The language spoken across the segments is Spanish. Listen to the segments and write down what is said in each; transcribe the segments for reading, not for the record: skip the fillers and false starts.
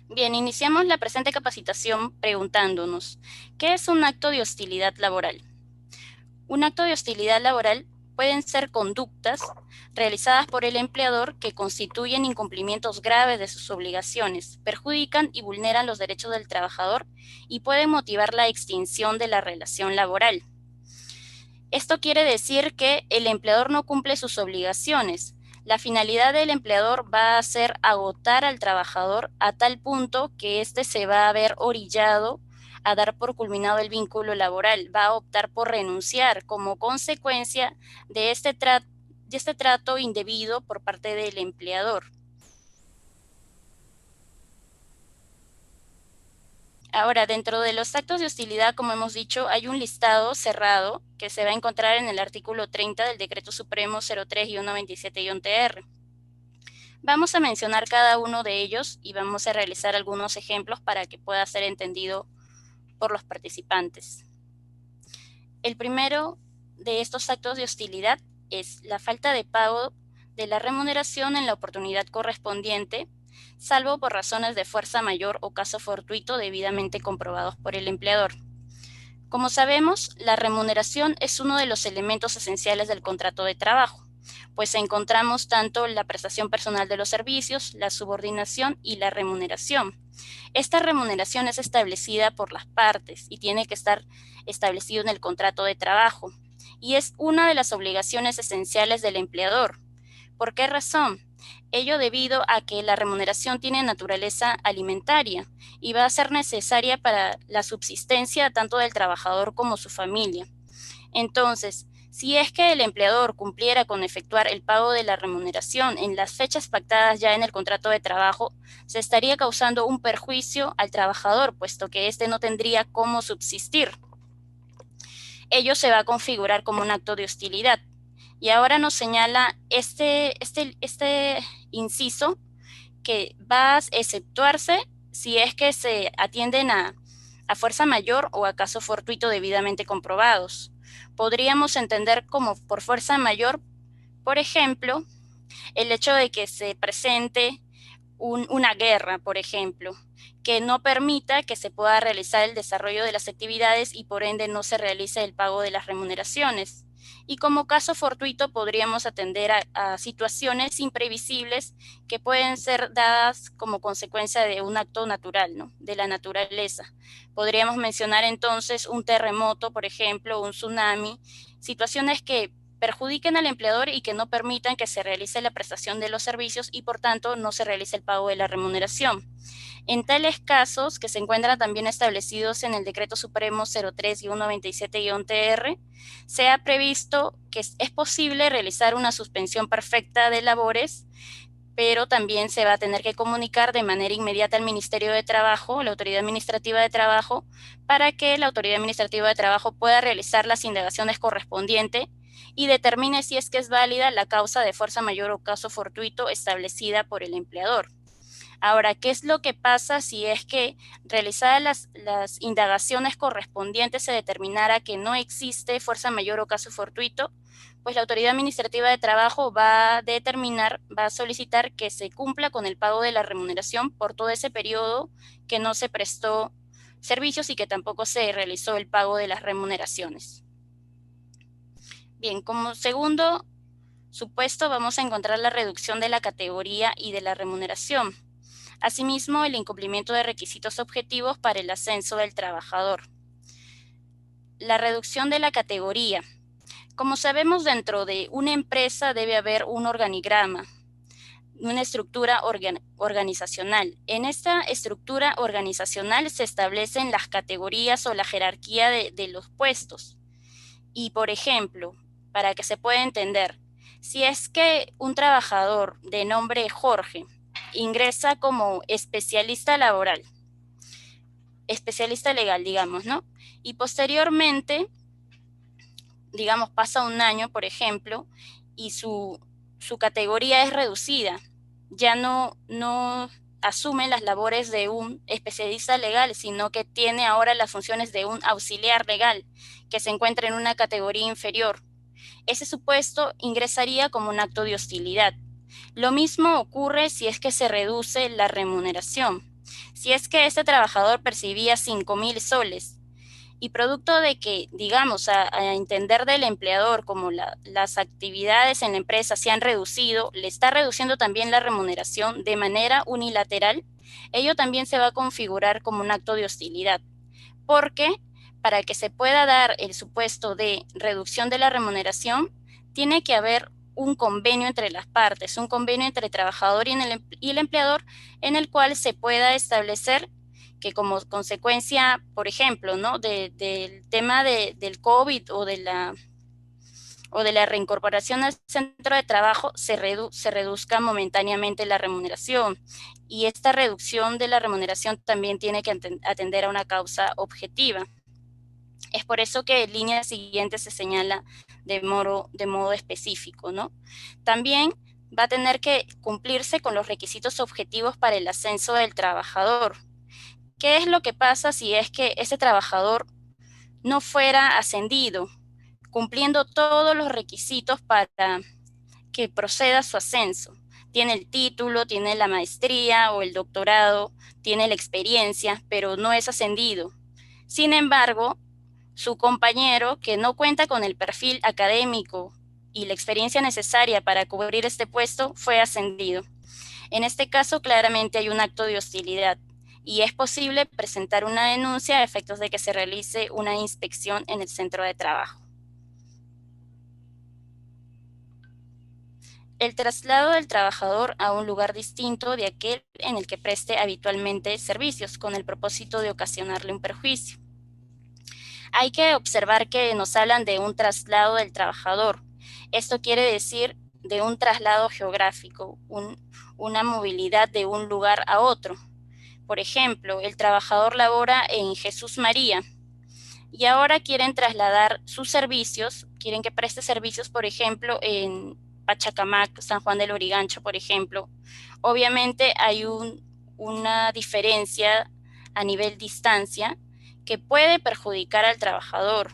Bien, iniciamos la presente capacitación preguntándonos, ¿qué es un acto de hostilidad laboral? Un acto de hostilidad laboral pueden ser conductas realizadas por el empleador que constituyen incumplimientos graves de sus obligaciones, perjudican y vulneran los derechos del trabajador y pueden motivar la extinción de la relación laboral. Esto quiere decir que el empleador no cumple sus obligaciones. La finalidad del empleador va a ser agotar al trabajador a tal punto que éste se va a ver orillado a dar por culminado el vínculo laboral, va a optar por renunciar como consecuencia de este trato indebido por parte del empleador. Ahora, dentro de los actos de hostilidad, como hemos dicho, hay un listado cerrado que se va a encontrar en el artículo 30 del Decreto Supremo 03-97-TR. Vamos a mencionar cada uno de ellos y vamos a realizar algunos ejemplos para que pueda ser entendido por los participantes. El primero de estos actos de hostilidad es la falta de pago de la remuneración en la oportunidad correspondiente, salvo por razones de fuerza mayor o caso fortuito debidamente comprobados por el empleador. Como sabemos, la remuneración es uno de los elementos esenciales del contrato de trabajo, pues encontramos tanto la prestación personal de los servicios, la subordinación y la remuneración. Esta remuneración es establecida por las partes y tiene que estar establecido en el contrato de trabajo, y es una de las obligaciones esenciales del empleador. ¿Por qué razón? Ello debido a que la remuneración tiene naturaleza alimentaria y va a ser necesaria para la subsistencia tanto del trabajador como su familia. Entonces, si es que el empleador cumpliera con efectuar el pago de la remuneración en las fechas pactadas ya en el contrato de trabajo, se estaría causando un perjuicio al trabajador, puesto que éste no tendría cómo subsistir. Ello se va a configurar como un acto de hostilidad. Y ahora nos señala este inciso que va a exceptuarse si es que se atienden a fuerza mayor o a caso fortuito debidamente comprobados. Podríamos entender como por fuerza mayor, por ejemplo, el hecho de que se presente una guerra, por ejemplo, que no permita que se pueda realizar el desarrollo de las actividades y por ende no se realice el pago de las remuneraciones. Y como caso fortuito podríamos atender a situaciones imprevisibles que pueden ser dadas como consecuencia de un acto natural, ¿no? De la naturaleza. Podríamos mencionar entonces un terremoto, por ejemplo, un tsunami, situaciones que perjudiquen al empleador y que no permitan que se realice la prestación de los servicios y por tanto no se realice el pago de la remuneración. En tales casos, que se encuentran también establecidos en el Decreto Supremo 03-97-TR, se ha previsto que es posible realizar una suspensión perfecta de labores, pero también se va a tener que comunicar de manera inmediata al Ministerio de Trabajo, la Autoridad Administrativa de Trabajo, para que la Autoridad Administrativa de Trabajo pueda realizar las indagaciones correspondientes y determine si es que es válida la causa de fuerza mayor o caso fortuito establecida por el empleador. Ahora, ¿qué es lo que pasa si es que realizadas las indagaciones correspondientes se determinara que no existe fuerza mayor o caso fortuito? Pues la Autoridad Administrativa de Trabajo va a determinar, va a solicitar que se cumpla con el pago de la remuneración por todo ese periodo que no se prestó servicios y que tampoco se realizó el pago de las remuneraciones. Bien, como segundo supuesto vamos a encontrar la reducción de la categoría y de la remuneración. Asimismo, el incumplimiento de requisitos objetivos para el ascenso del trabajador. La reducción de la categoría. Como sabemos, dentro de una empresa debe haber un organigrama, una estructura organizacional. En esta estructura organizacional se establecen las categorías o la jerarquía de los puestos. Y, por ejemplo, para que se pueda entender, si es que un trabajador de nombre Jorge ingresa como especialista laboral, especialista legal, digamos, ¿no? Y posteriormente, digamos, pasa un año, por ejemplo, y su categoría es reducida, ya no asume las labores de un especialista legal, sino que tiene ahora las funciones de un auxiliar legal, que se encuentra en una categoría inferior. Ese supuesto ingresaría como un acto de hostilidad. Lo mismo ocurre si es que se reduce la remuneración. Si es que este trabajador percibía 5.000 soles y producto de que, digamos, a entender del empleador como las actividades en la empresa se han reducido, le está reduciendo también la remuneración de manera unilateral, ello también se va a configurar como un acto de hostilidad, porque para que se pueda dar el supuesto de reducción de la remuneración, tiene que haber un convenio entre las partes, un convenio entre el trabajador y el empleador, en el cual se pueda establecer que como consecuencia, por ejemplo, ¿no? del tema del COVID o de la reincorporación al centro de trabajo, se reduzca momentáneamente la remuneración. Y esta reducción de la remuneración también tiene que atender a una causa objetiva. Es por eso que en línea siguiente se señala de modo específico, ¿no? También va a tener que cumplirse con los requisitos objetivos para el ascenso del trabajador. ¿Qué es lo que pasa si es que ese trabajador no fuera ascendido, cumpliendo todos los requisitos para que proceda su ascenso? Tiene el título, tiene la maestría o el doctorado, tiene la experiencia, pero no es ascendido. Sin embargo, su compañero, que no cuenta con el perfil académico y la experiencia necesaria para cubrir este puesto, fue ascendido. En este caso, claramente hay un acto de hostilidad y es posible presentar una denuncia a efectos de que se realice una inspección en el centro de trabajo. El traslado del trabajador a un lugar distinto de aquel en el que preste habitualmente servicios, con el propósito de ocasionarle un perjuicio. Hay que observar que nos hablan de un traslado del trabajador. Esto quiere decir de un traslado geográfico, una movilidad de un lugar a otro. Por ejemplo, el trabajador labora en Jesús María y ahora quieren trasladar sus servicios, quieren que preste servicios, por ejemplo, en Pachacamac, San Juan del Lurigancho, por ejemplo. Obviamente hay una diferencia a nivel distancia que puede perjudicar al trabajador.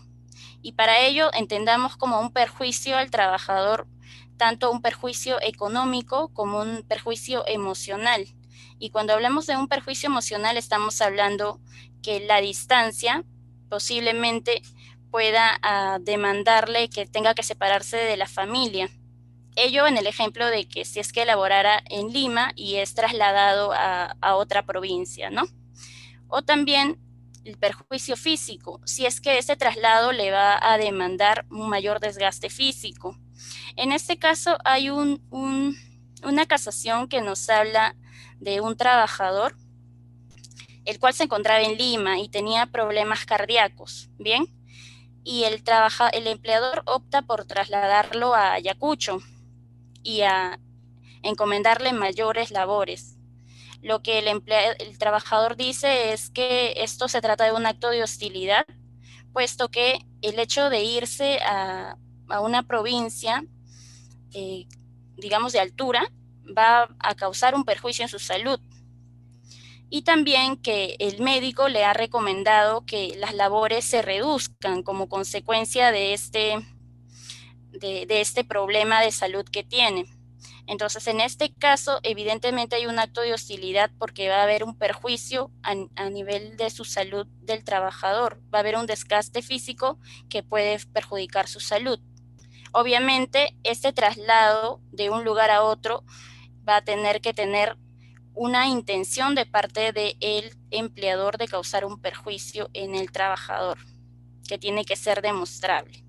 Y para ello entendamos como un perjuicio al trabajador, tanto un perjuicio económico como un perjuicio emocional. Y cuando hablamos de un perjuicio emocional estamos hablando que la distancia posiblemente pueda demandarle que tenga que separarse de la familia. Ello en el ejemplo de que si es que laborara en Lima y es trasladado a otra provincia, ¿no? O también el perjuicio físico, si es que ese traslado le va a demandar un mayor desgaste físico. En este caso hay una casación que nos habla de un trabajador, el cual se encontraba en Lima y tenía problemas cardíacos, ¿bien? Y el empleador opta por trasladarlo a Ayacucho y a encomendarle mayores labores. Lo que el trabajador dice es que esto se trata de un acto de hostilidad, puesto que el hecho de irse a una provincia, digamos de altura, va a causar un perjuicio en su salud. Y también que el médico le ha recomendado que las labores se reduzcan como consecuencia de este problema de salud que tiene. Entonces, en este caso, evidentemente hay un acto de hostilidad porque va a haber un perjuicio a nivel de su salud del trabajador. Va a haber un desgaste físico que puede perjudicar su salud. Obviamente, este traslado de un lugar a otro va a tener que tener una intención de parte del empleador de causar un perjuicio en el trabajador, que tiene que ser demostrable.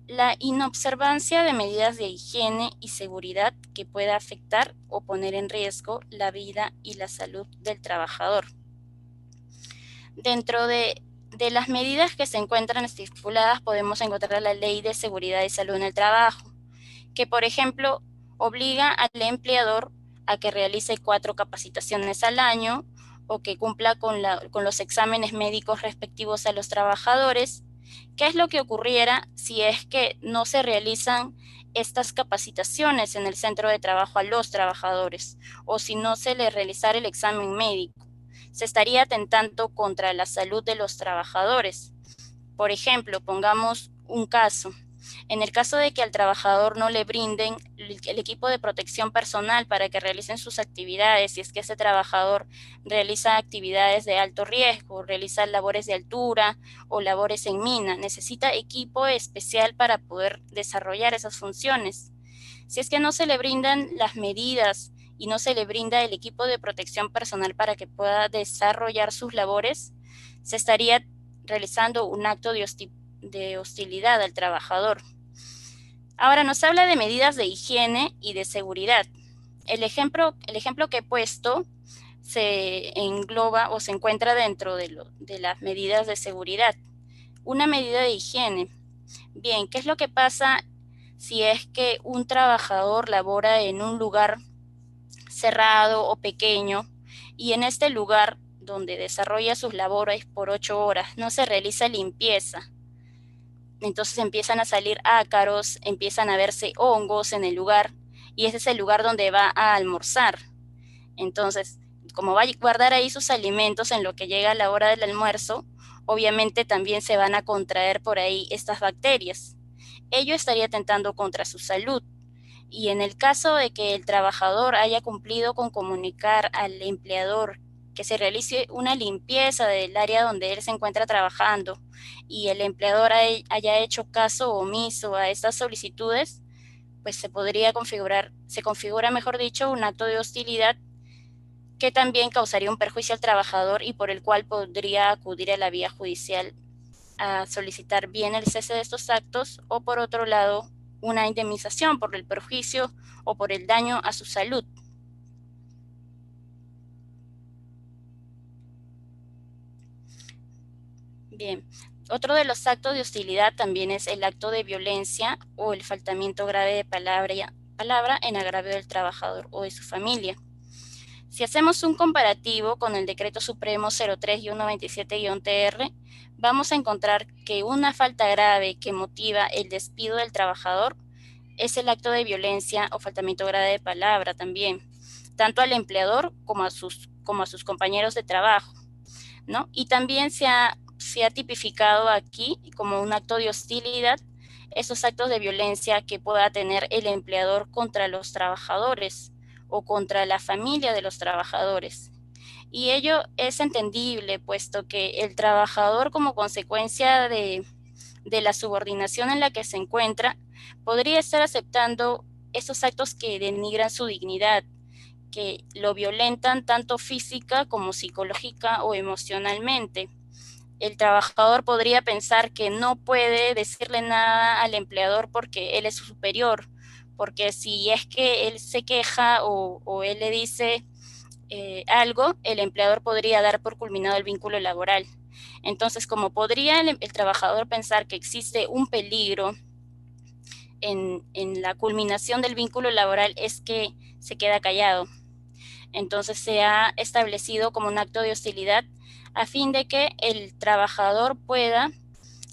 La inobservancia de medidas de higiene y seguridad que pueda afectar o poner en riesgo la vida y la salud del trabajador. Dentro de las medidas que se encuentran estipuladas podemos encontrar la Ley de Seguridad y Salud en el Trabajo, que por ejemplo obliga al empleador a que realice 4 capacitaciones al año o que cumpla con los exámenes médicos respectivos a los trabajadores. ¿Qué es lo que ocurriera si es que no se realizan estas capacitaciones en el centro de trabajo a los trabajadores o si no se les realizara el examen médico? Se estaría atentando contra la salud de los trabajadores. Por ejemplo, pongamos un caso. En el caso de que al trabajador no le brinden el equipo de protección personal para que realicen sus actividades, si es que ese trabajador realiza actividades de alto riesgo, realiza labores de altura o labores en mina, necesita equipo especial para poder desarrollar esas funciones. Si es que no se le brindan las medidas y no se le brinda el equipo de protección personal para que pueda desarrollar sus labores, se estaría realizando un acto de hostilidad al trabajador. Ahora nos habla de medidas de higiene y de seguridad. El ejemplo que he puesto se engloba o se encuentra dentro de las medidas de seguridad. Una medida de higiene. Bien, ¿qué es lo que pasa si es que un trabajador labora en un lugar cerrado o pequeño y en este lugar donde desarrolla sus labores por 8 horas no se realiza limpieza? Entonces empiezan a salir ácaros, empiezan a verse hongos en el lugar y ese es el lugar donde va a almorzar. Entonces, como va a guardar ahí sus alimentos en lo que llega la hora del almuerzo, obviamente también se van a contraer por ahí estas bacterias. Ello estaría atentando contra su salud. Y en el caso de que el trabajador haya cumplido con comunicar al empleador que se realice una limpieza del área donde él se encuentra trabajando y el empleador haya hecho caso omiso a estas solicitudes, pues se configura, mejor dicho, un acto de hostilidad que también causaría un perjuicio al trabajador y por el cual podría acudir a la vía judicial a solicitar bien el cese de estos actos o, por otro lado, una indemnización por el perjuicio o por el daño a su salud. Bien, otro de los actos de hostilidad también es el acto de violencia o el faltamiento grave de palabra en agravio del trabajador o de su familia. Si hacemos un comparativo con el Decreto Supremo 03-97-TR, vamos a encontrar que una falta grave que motiva el despido del trabajador es el acto de violencia o faltamiento grave de palabra también, tanto al empleador como a sus compañeros de trabajo, ¿no? Y también se ha tipificado aquí como un acto de hostilidad esos actos de violencia que pueda tener el empleador contra los trabajadores o contra la familia de los trabajadores. Y ello es entendible, puesto que el trabajador, como consecuencia de la subordinación en la que se encuentra, podría estar aceptando esos actos que denigran su dignidad, que lo violentan tanto física como psicológica o emocionalmente. El trabajador podría pensar que no puede decirle nada al empleador porque él es su superior, porque si es que él se queja o él le dice algo, el empleador podría dar por culminado el vínculo laboral. Entonces, como podría el trabajador pensar que existe un peligro en la culminación del vínculo laboral, es que se queda callado. Entonces se ha establecido como un acto de hostilidad a fin de que el trabajador pueda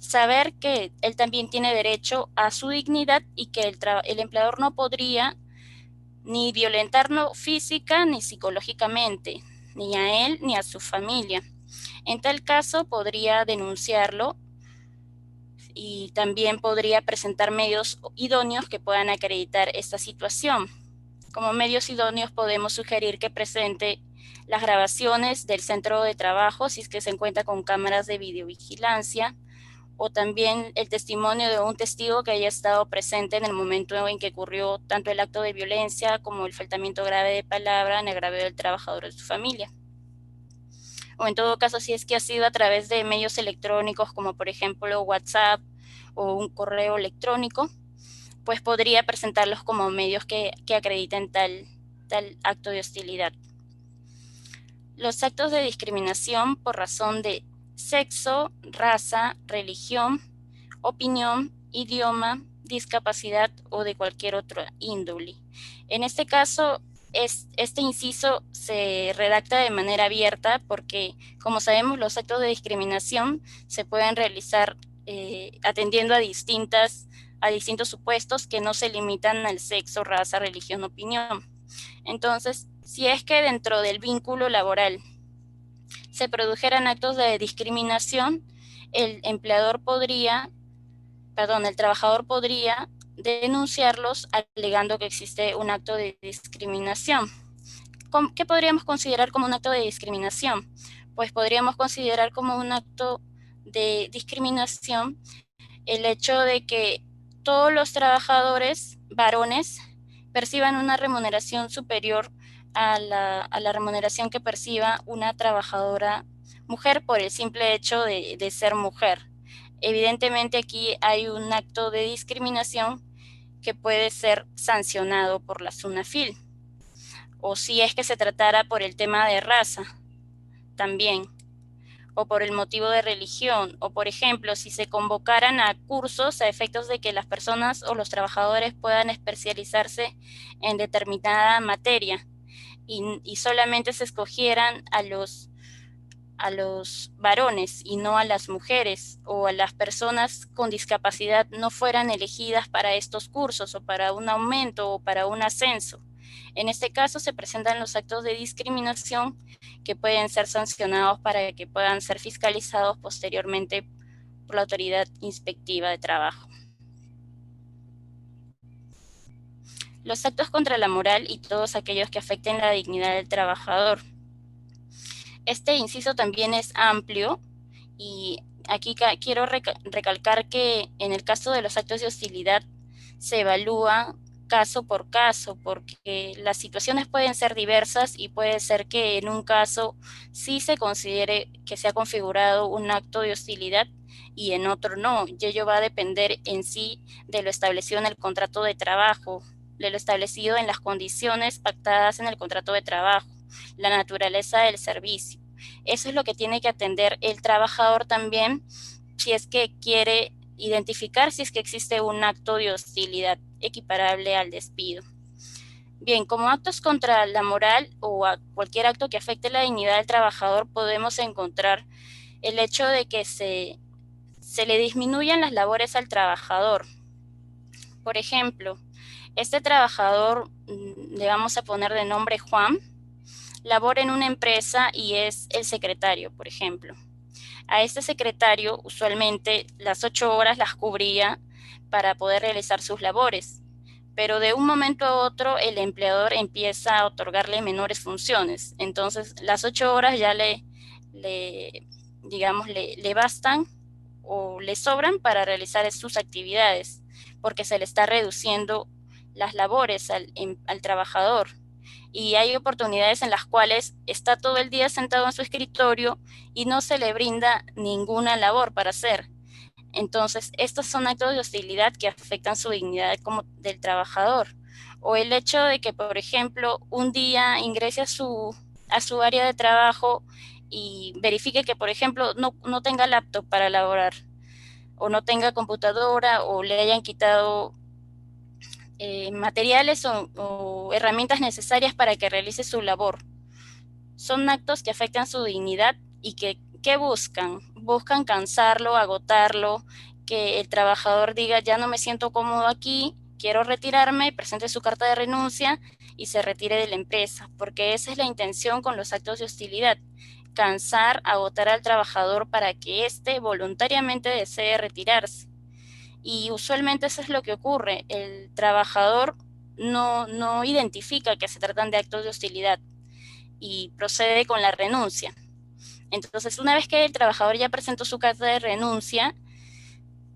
saber que él también tiene derecho a su dignidad y que el empleador no podría ni violentarlo física ni psicológicamente, ni a él ni a su familia. En tal caso podría denunciarlo y también podría presentar medios idóneos que puedan acreditar esta situación. Como medios idóneos podemos sugerir que presente las grabaciones del centro de trabajo, si es que se encuentra con cámaras de videovigilancia, o también el testimonio de un testigo que haya estado presente en el momento en que ocurrió tanto el acto de violencia como el faltamiento grave de palabra en agravio del trabajador o de su familia. O en todo caso, si es que ha sido a través de medios electrónicos como por ejemplo WhatsApp o un correo electrónico, pues podría presentarlos como medios que acrediten tal acto de hostilidad. Los actos de discriminación por razón de sexo, raza, religión, opinión, idioma, discapacidad o de cualquier otra índole. En este caso, este inciso se redacta de manera abierta porque, como sabemos, los actos de discriminación se pueden realizar atendiendo a distintos supuestos que no se limitan al sexo, raza, religión, opinión. Entonces, si es que dentro del vínculo laboral se produjeran actos de discriminación, el trabajador podría denunciarlos alegando que existe un acto de discriminación. ¿Qué podríamos considerar como un acto de discriminación? Pues podríamos considerar como un acto de discriminación el hecho de que todos los trabajadores varones perciban una remuneración superior a la remuneración que perciba una trabajadora mujer por el simple hecho de ser mujer. Evidentemente aquí hay un acto de discriminación que puede ser sancionado por la SUNAFIL, o si es que se tratara por el tema de raza también, o por el motivo de religión, o por ejemplo, si se convocaran a cursos a efectos de que las personas o los trabajadores puedan especializarse en determinada materia y solamente se escogieran a los varones y no a las mujeres, o a las personas con discapacidad no fueran elegidas para estos cursos o para un aumento o para un ascenso. En este caso se presentan los actos de discriminación que pueden ser sancionados para que puedan ser fiscalizados posteriormente por la autoridad inspectiva de trabajo. Los actos contra la moral y todos aquellos que afecten la dignidad del trabajador. Este inciso también es amplio y aquí quiero recalcar que en el caso de los actos de hostilidad se evalúa caso por caso, porque las situaciones pueden ser diversas y puede ser que en un caso sí se considere que se ha configurado un acto de hostilidad y en otro no, y ello va a depender en sí de lo establecido en el contrato de trabajo, de lo establecido en las condiciones pactadas en el contrato de trabajo, la naturaleza del servicio. Eso es lo que tiene que atender el trabajador también si es que quiere identificar si es que existe un acto de hostilidad equiparable al despido. Bien, como actos contra la moral o a cualquier acto que afecte la dignidad del trabajador podemos encontrar el hecho de que se le disminuyan las labores al trabajador. Por ejemplo, este trabajador, le vamos a poner de nombre Juan, labora en una empresa y es el secretario, por ejemplo. A este secretario usualmente las 8 horas las cubría para poder realizar sus labores, pero de un momento a otro el empleador empieza a otorgarle menores funciones, entonces las 8 horas ya le bastan o le sobran para realizar sus actividades, porque se le está reduciendo las labores al trabajador. Y hay oportunidades en las cuales está todo el día sentado en su escritorio y no se le brinda ninguna labor para hacer. Entonces, estos son actos de hostilidad que afectan su dignidad como del trabajador. O el hecho de que, por ejemplo, un día ingrese a su área de trabajo y verifique que, por ejemplo, no tenga laptop para laborar, o no tenga computadora, o le hayan quitado materiales o herramientas necesarias para que realice su labor. Son actos que afectan su dignidad y ¿qué buscan? Buscan cansarlo, agotarlo, que el trabajador diga, ya no me siento cómodo aquí, quiero retirarme, presente su carta de renuncia y se retire de la empresa, porque esa es la intención con los actos de hostilidad, cansar, agotar al trabajador para que éste voluntariamente desee retirarse. Y usualmente eso es lo que ocurre, el trabajador no identifica que se tratan de actos de hostilidad y procede con la renuncia. Entonces, una vez que el trabajador ya presentó su carta de renuncia,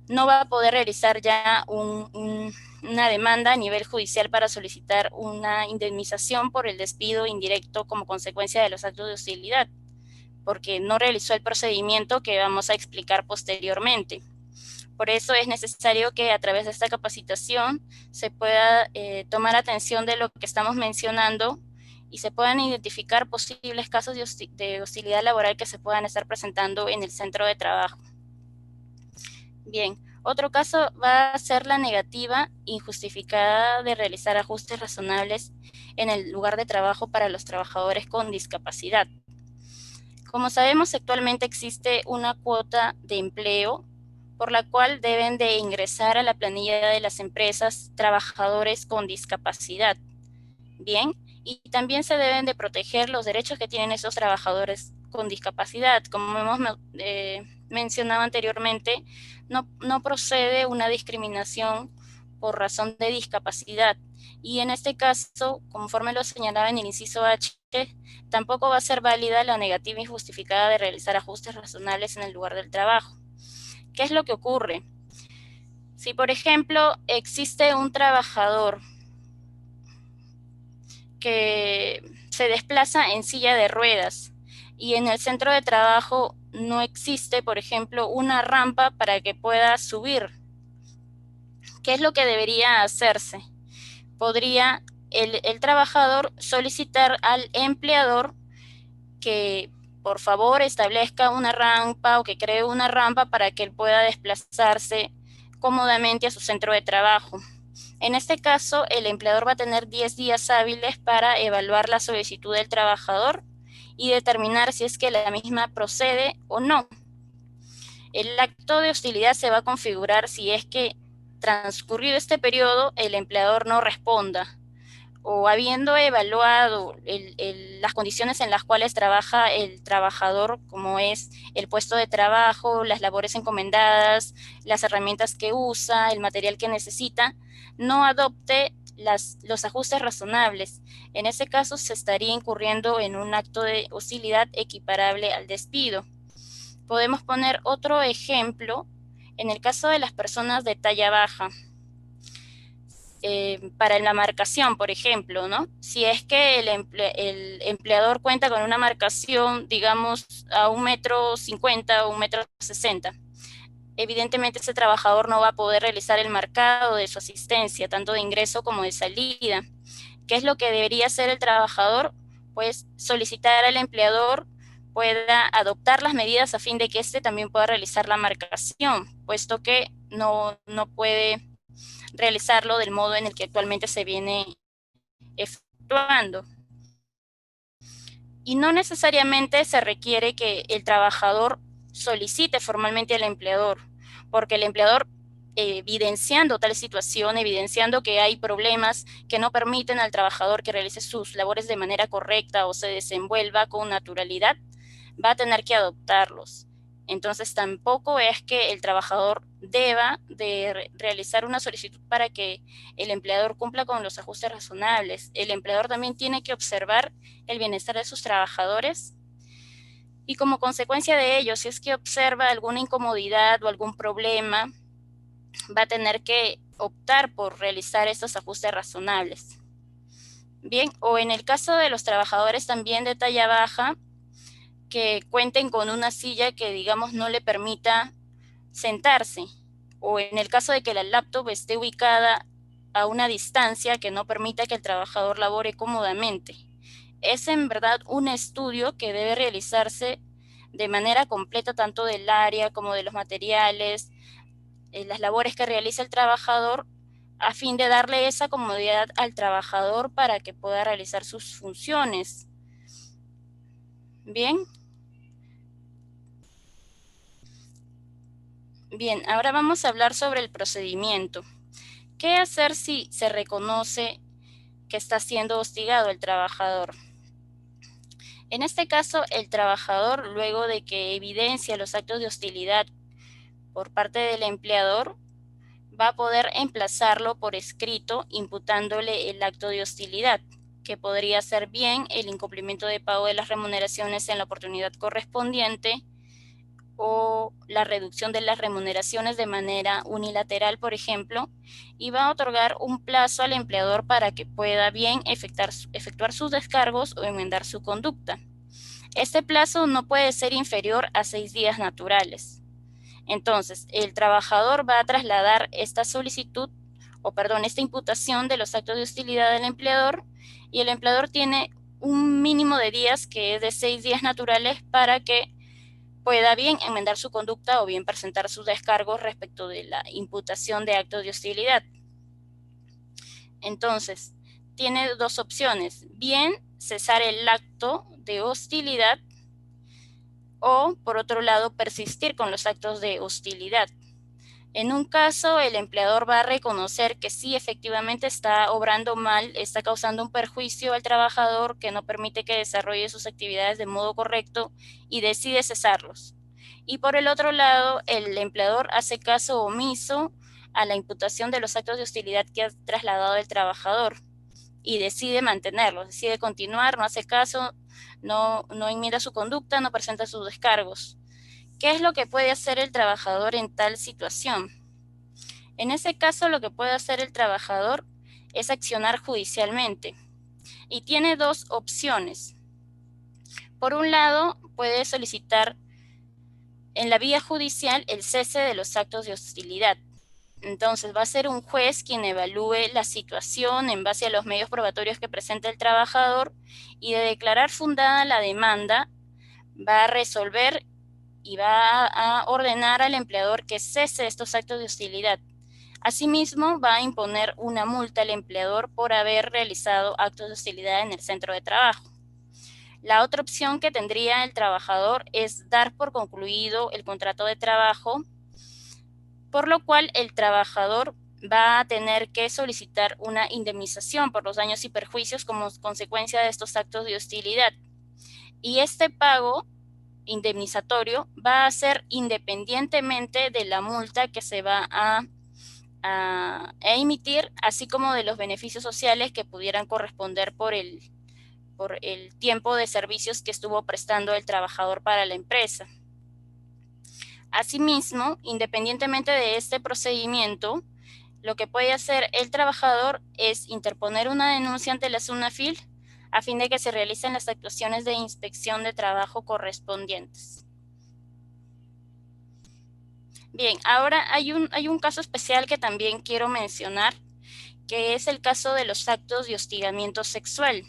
no va a poder realizar ya una demanda a nivel judicial para solicitar una indemnización por el despido indirecto como consecuencia de los actos de hostilidad, porque no realizó el procedimiento que vamos a explicar posteriormente. Por eso es necesario que a través de esta capacitación se pueda tomar atención de lo que estamos mencionando y se puedan identificar posibles casos de hostilidad laboral que se puedan estar presentando en el centro de trabajo. Bien, otro caso va a ser la negativa injustificada de realizar ajustes razonables en el lugar de trabajo para los trabajadores con discapacidad. Como sabemos, actualmente existe una cuota de empleo por la cual deben de ingresar a la planilla de las empresas trabajadores con discapacidad. Bien, y también se deben de proteger los derechos que tienen esos trabajadores con discapacidad. Como hemos mencionado anteriormente, no procede una discriminación por razón de discapacidad. Y en este caso, conforme lo señalaba en el inciso H, tampoco va a ser válida la negativa injustificada de realizar ajustes razonables en el lugar del trabajo. ¿Qué es lo que ocurre? Si, por ejemplo, existe un trabajador que se desplaza en silla de ruedas y en el centro de trabajo no existe, por ejemplo, una rampa para que pueda subir, ¿qué es lo que debería hacerse? Podría el trabajador solicitar al empleador que por favor establezca una rampa o que cree una rampa para que él pueda desplazarse cómodamente a su centro de trabajo. En este caso, el empleador va a tener 10 días hábiles para evaluar la solicitud del trabajador y determinar si es que la misma procede o no. El acto de hostilidad se va a configurar si es que transcurrido este periodo el empleador no responda o habiendo evaluado las condiciones en las cuales trabaja el trabajador, como es el puesto de trabajo, las labores encomendadas, las herramientas que usa, el material que necesita, no adopte los ajustes razonables. En ese caso se estaría incurriendo en un acto de hostilidad equiparable al despido. Podemos poner otro ejemplo en el caso de las personas de talla baja. Para la marcación, por ejemplo, ¿no? Si es que el empleador cuenta con una marcación, digamos, a 1,50 m o 1,60 m, evidentemente ese trabajador no va a poder realizar el marcado de su asistencia, tanto de ingreso como de salida. ¿Qué es lo que debería hacer el trabajador? Pues solicitar al empleador pueda adoptar las medidas a fin de que éste también pueda realizar la marcación, puesto que no puede realizarlo del modo en el que actualmente se viene efectuando. Y no necesariamente se requiere que el trabajador solicite formalmente al empleador, porque el empleador, evidenciando tal situación, evidenciando que hay problemas que no permiten al trabajador que realice sus labores de manera correcta o se desenvuelva con naturalidad, va a tener que adoptarlos. Entonces tampoco es que el trabajador deba de realizar una solicitud para que el empleador cumpla con los ajustes razonables. El empleador también tiene que observar el bienestar de sus trabajadores y como consecuencia de ello, si es que observa alguna incomodidad o algún problema, va a tener que optar por realizar estos ajustes razonables. Bien, o en el caso de los trabajadores también de talla baja, que cuenten con una silla que, digamos, no le permita sentarse, o en el caso de que la laptop esté ubicada a una distancia que no permita que el trabajador labore cómodamente. Es en verdad un estudio que debe realizarse de manera completa tanto del área como de los materiales, las labores que realiza el trabajador, a fin de darle esa comodidad al trabajador para que pueda realizar sus funciones. Bien. Bien, ahora vamos a hablar sobre el procedimiento. ¿Qué hacer si se reconoce que está siendo hostigado el trabajador? En este caso, el trabajador, luego de que evidencia los actos de hostilidad por parte del empleador, va a poder emplazarlo por escrito imputándole el acto de hostilidad, que podría ser bien el incumplimiento de pago de las remuneraciones en la oportunidad correspondiente o la reducción de las remuneraciones de manera unilateral, por ejemplo, y va a otorgar un plazo al empleador para que pueda bien efectuar sus descargos o enmendar su conducta. Este plazo no puede ser inferior a 6 días naturales. Entonces, el trabajador va a trasladar esta solicitud, esta imputación de los actos de hostilidad del empleador, y el empleador tiene un mínimo de días que es de 6 días naturales para que pueda bien enmendar su conducta o bien presentar sus descargos respecto de la imputación de actos de hostilidad. Entonces, tiene dos opciones: bien cesar el acto de hostilidad o, por otro lado, persistir con los actos de hostilidad. En un caso, el empleador va a reconocer que sí, efectivamente está obrando mal, está causando un perjuicio al trabajador que no permite que desarrolle sus actividades de modo correcto y decide cesarlos. Y por el otro lado, el empleador hace caso omiso a la imputación de los actos de hostilidad que ha trasladado el trabajador y decide mantenerlos, decide continuar, no hace caso, no enmienda su conducta, no presenta sus descargos. ¿Qué es lo que puede hacer el trabajador en tal situación? En ese caso, lo que puede hacer el trabajador es accionar judicialmente y tiene dos opciones. Por un lado, puede solicitar en la vía judicial el cese de los actos de hostilidad. Entonces va a ser un juez quien evalúe la situación en base a los medios probatorios que presenta el trabajador y de declarar fundada la demanda va a resolver y va a ordenar al empleador que cese estos actos de hostilidad. Asimismo, va a imponer una multa al empleador por haber realizado actos de hostilidad en el centro de trabajo. La otra opción que tendría el trabajador es dar por concluido el contrato de trabajo, por lo cual el trabajador va a tener que solicitar una indemnización por los daños y perjuicios como consecuencia de estos actos de hostilidad. Y este pago indemnizatorio va a ser independientemente de la multa que se va a emitir, así como de los beneficios sociales que pudieran corresponder por el tiempo de servicios que estuvo prestando el trabajador para la empresa. Asimismo, independientemente de este procedimiento, lo que puede hacer el trabajador es interponer una denuncia ante la SUNAFIL a fin de que se realicen las actuaciones de inspección de trabajo correspondientes. Bien, ahora hay un caso especial que también quiero mencionar, que es el caso de los actos de hostigamiento sexual.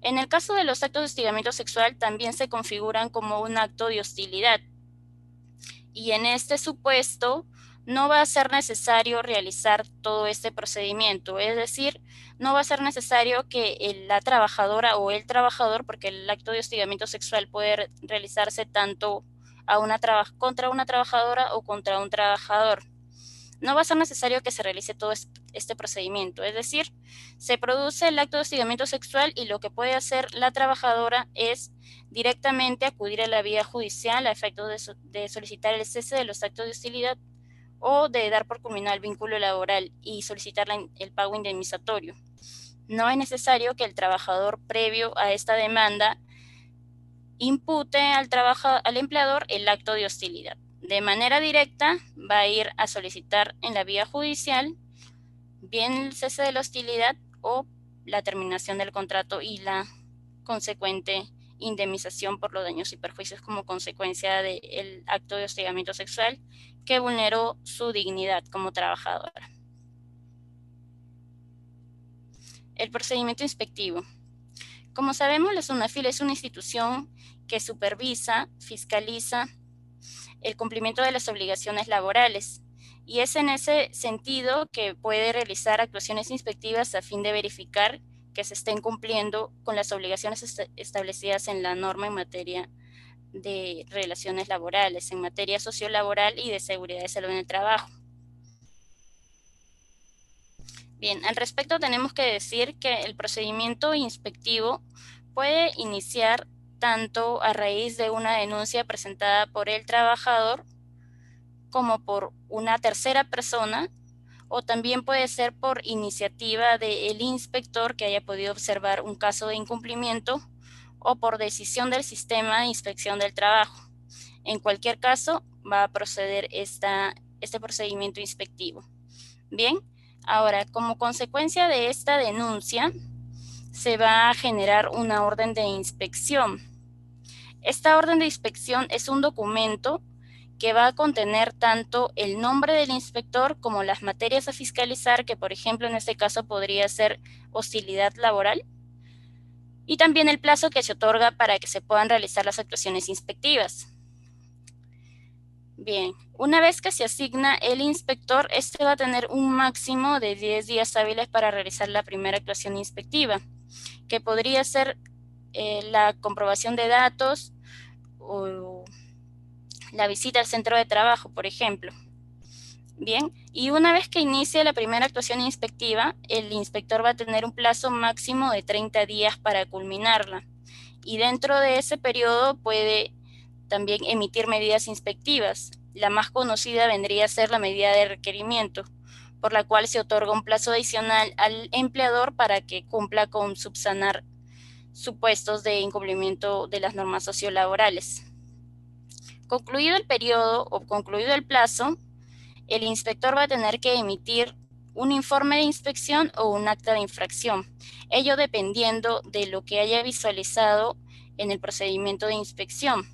En el caso de los actos de hostigamiento sexual también se configuran como un acto de hostilidad. Y en este supuesto no va a ser necesario realizar todo este procedimiento, es decir, no va a ser necesario que la trabajadora o el trabajador, porque el acto de hostigamiento sexual puede realizarse tanto contra una trabajadora o contra un trabajador. No va a ser necesario que se realice todo este procedimiento, es decir, se produce el acto de hostigamiento sexual y lo que puede hacer la trabajadora es directamente acudir a la vía judicial a efectos de solicitar el cese de los actos de hostilidad o de dar por culminado el vínculo laboral y solicitar el pago indemnizatorio. No es necesario que el trabajador previo a esta demanda impute al empleador el acto de hostilidad. De manera directa va a ir a solicitar en la vía judicial bien el cese de la hostilidad o la terminación del contrato y la consecuente indemnización por los daños y perjuicios como consecuencia del acto de hostigamiento sexual que vulneró su dignidad como trabajadora. El procedimiento inspectivo. Como sabemos, la SUNAFIL es una institución que supervisa, fiscaliza el cumplimiento de las obligaciones laborales y es en ese sentido que puede realizar actuaciones inspectivas a fin de verificar que se estén cumpliendo con las obligaciones establecidas en la norma en materia de relaciones laborales, en materia sociolaboral y de seguridad y salud en el trabajo. Bien, al respecto tenemos que decir que el procedimiento inspectivo puede iniciar tanto a raíz de una denuncia presentada por el trabajador como por una tercera persona, o también puede ser por iniciativa del inspector que haya podido observar un caso de incumplimiento o por decisión del sistema de inspección del trabajo. En cualquier caso, va a proceder este procedimiento inspectivo. Bien, ahora, como consecuencia de esta denuncia, se va a generar una orden de inspección. Esta orden de inspección es un documento que va a contener tanto el nombre del inspector como las materias a fiscalizar, que por ejemplo en este caso podría ser hostilidad laboral, y también el plazo que se otorga para que se puedan realizar las actuaciones inspectivas. Bien, una vez que se asigna el inspector, este va a tener un máximo de 10 días hábiles para realizar la primera actuación inspectiva, que podría ser la comprobación de datos o la visita al centro de trabajo, por ejemplo. Bien, y una vez que inicie la primera actuación inspectiva, el inspector va a tener un plazo máximo de 30 días para culminarla. Y dentro de ese periodo puede también emitir medidas inspectivas. La más conocida vendría a ser la medida de requerimiento, por la cual se otorga un plazo adicional al empleador para que cumpla con subsanar supuestos de incumplimiento de las normas sociolaborales. Concluido el periodo o concluido el plazo, el inspector va a tener que emitir un informe de inspección o un acta de infracción, ello dependiendo de lo que haya visualizado en el procedimiento de inspección.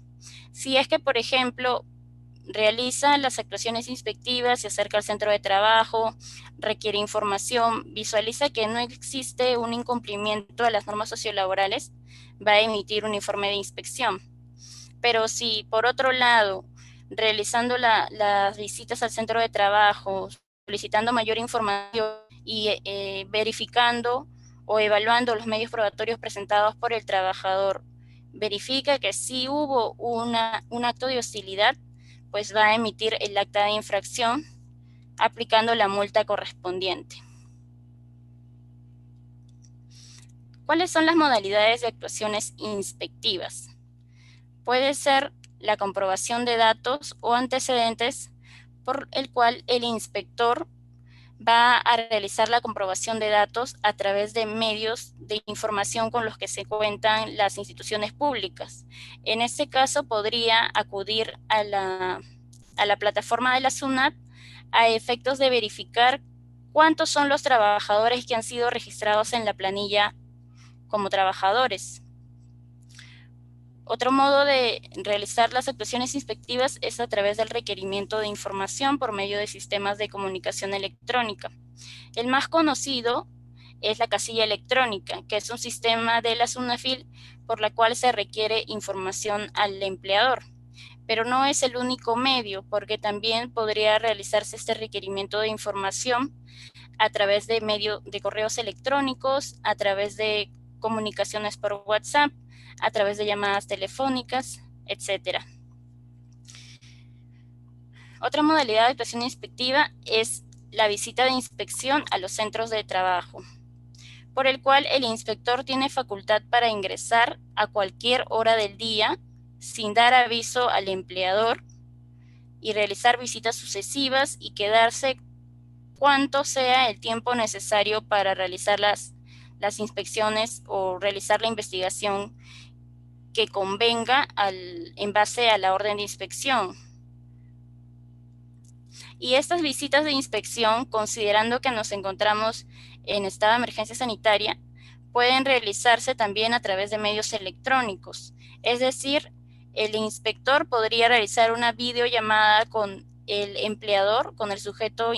Si es que, por ejemplo, realiza las actuaciones inspectivas, se acerca al centro de trabajo, requiere información, visualiza que no existe un incumplimiento a las normas sociolaborales, va a emitir un informe de inspección. Pero si, por otro lado, realizando las visitas al centro de trabajo, solicitando mayor información y verificando o evaluando los medios probatorios presentados por el trabajador, verifica que sí hubo un acto de hostilidad, pues va a emitir el acta de infracción aplicando la multa correspondiente. ¿Cuáles son las modalidades de actuaciones inspectivas? Puede ser la comprobación de datos o antecedentes por el cual el inspector va a realizar la comprobación de datos a través de medios de información con los que se cuentan las instituciones públicas. En este caso podría acudir a la plataforma de la SUNAT a efectos de verificar cuántos son los trabajadores que han sido registrados en la planilla como trabajadores. Otro modo de realizar las actuaciones inspectivas es a través del requerimiento de información por medio de sistemas de comunicación electrónica. El más conocido es la casilla electrónica, que es un sistema de la SUNAFIL por la cual se requiere información al empleador. Pero no es el único medio, porque también podría realizarse este requerimiento de información a través de medio de correos electrónicos, a través de comunicaciones por WhatsApp, a través de llamadas telefónicas, etc. Otra modalidad de actuación inspectiva es la visita de inspección a los centros de trabajo, por el cual el inspector tiene facultad para ingresar a cualquier hora del día sin dar aviso al empleador y realizar visitas sucesivas y quedarse cuanto sea el tiempo necesario para realizar las inspecciones o realizar la investigación que convenga en base a la orden de inspección. Y estas visitas de inspección, considerando que nos encontramos en estado de emergencia sanitaria, pueden realizarse también a través de medios electrónicos. Es decir, el inspector podría realizar una videollamada con el empleador, con el sujeto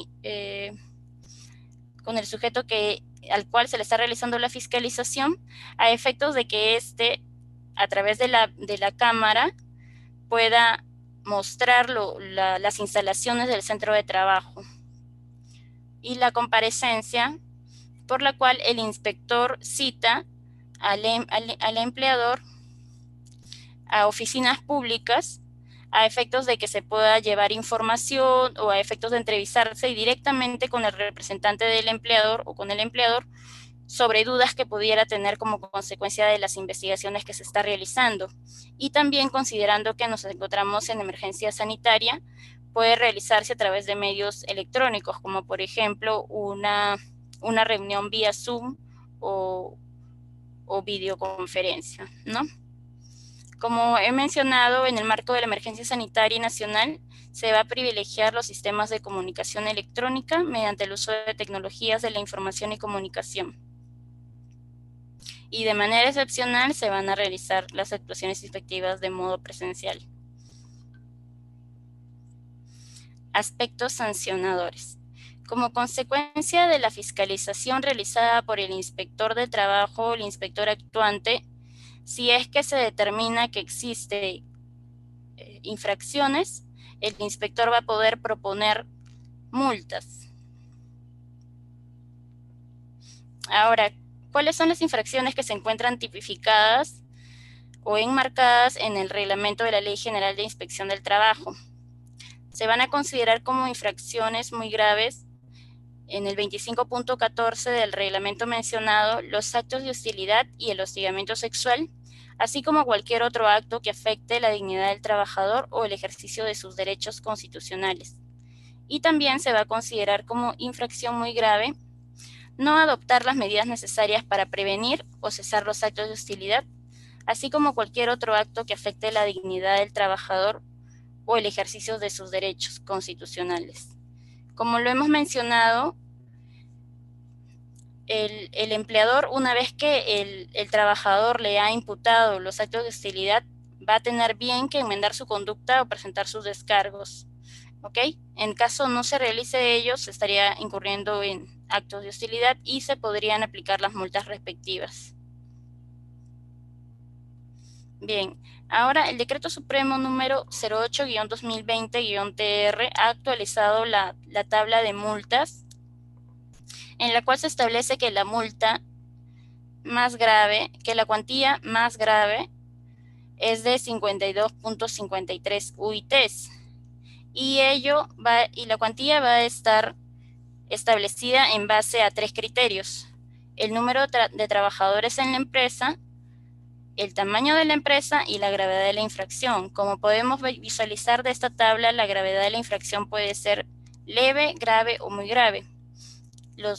al cual se le está realizando la fiscalización, a efectos de que éste, a través de la cámara, pueda mostrar las instalaciones del centro de trabajo. Y la comparecencia, por la cual el inspector cita al empleador a oficinas públicas a efectos de que se pueda llevar información o a efectos de entrevistarse directamente con el representante del empleador o con el empleador sobre dudas que pudiera tener como consecuencia de las investigaciones que se está realizando. Y también considerando que nos encontramos en emergencia sanitaria, puede realizarse a través de medios electrónicos, como por ejemplo una reunión vía Zoom o videoconferencia, ¿no? Como he mencionado, en el marco de la emergencia sanitaria nacional, se va a privilegiar los sistemas de comunicación electrónica mediante el uso de tecnologías de la información y comunicación. Y de manera excepcional se van a realizar las actuaciones inspectivas de modo presencial. Aspectos sancionadores. Como consecuencia de la fiscalización realizada por el inspector de trabajo o el inspector actuante, si es que se determina que existe infracciones, el inspector va a poder proponer multas. Ahora, ¿cuáles son las infracciones que se encuentran tipificadas o enmarcadas en el reglamento de la Ley General de Inspección del Trabajo? Se van a considerar como infracciones muy graves en el 25.14 del reglamento mencionado los actos de hostilidad y el hostigamiento sexual, así como cualquier otro acto que afecte la dignidad del trabajador o el ejercicio de sus derechos constitucionales. Y también se va a considerar como infracción muy grave no adoptar las medidas necesarias para prevenir o cesar los actos de hostilidad, así como cualquier otro acto que afecte la dignidad del trabajador o el ejercicio de sus derechos constitucionales. Como lo hemos mencionado, el empleador, una vez que el trabajador le ha imputado los actos de hostilidad, va a tener bien que enmendar su conducta o presentar sus descargos. ¿Ok? En caso no se realice ello, se estaría incurriendo en actos de hostilidad y se podrían aplicar las multas respectivas. Bien, ahora el Decreto Supremo número 08-2020-TR ha actualizado la tabla de multas, en la cual se establece que la multa más grave, que la cuantía más grave es de 52.53 UITs, y la cuantía va a estar establecida en base a 3 criterios: el número de trabajadores en la empresa, el tamaño de la empresa y la gravedad de la infracción. Como podemos visualizar de esta tabla, la gravedad de la infracción puede ser leve, grave o muy grave.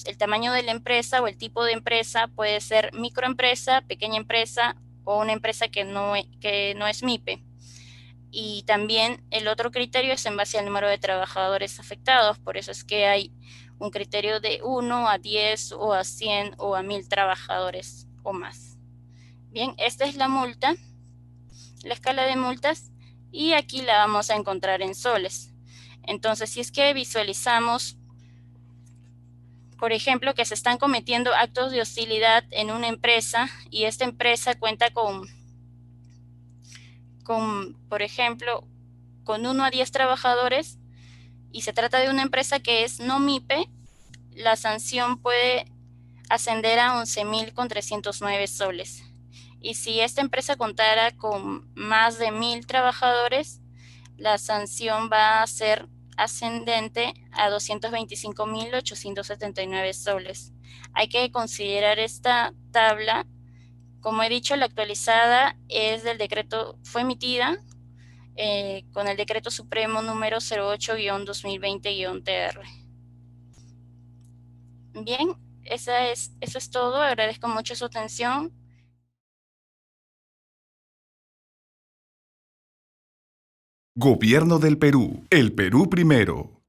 El tamaño de la empresa o el tipo de empresa puede ser microempresa, pequeña empresa o una empresa que no es MIPE. Y también el otro criterio es en base al número de trabajadores afectados, por eso es que hay un criterio de 1 a 10 o a 100 o a 1000 trabajadores o más. Bien, esta es la multa, la escala de multas, y aquí la vamos a encontrar en soles. Entonces, si es que visualizamos, por ejemplo, que se están cometiendo actos de hostilidad en una empresa y esta empresa cuenta por ejemplo, con 1 a 10 trabajadores y se trata de una empresa que es no MIPE, la sanción puede ascender a 11.309 soles. Y si esta empresa contara con más de 1000 trabajadores, la sanción va a ser ascendente a 225.879 soles. Hay que considerar esta tabla. Como he dicho, la actualizada es del decreto, fue emitida con el Decreto Supremo número 08-2020-TR. Bien, eso es todo. Agradezco mucho su atención. Gobierno del Perú. El Perú primero.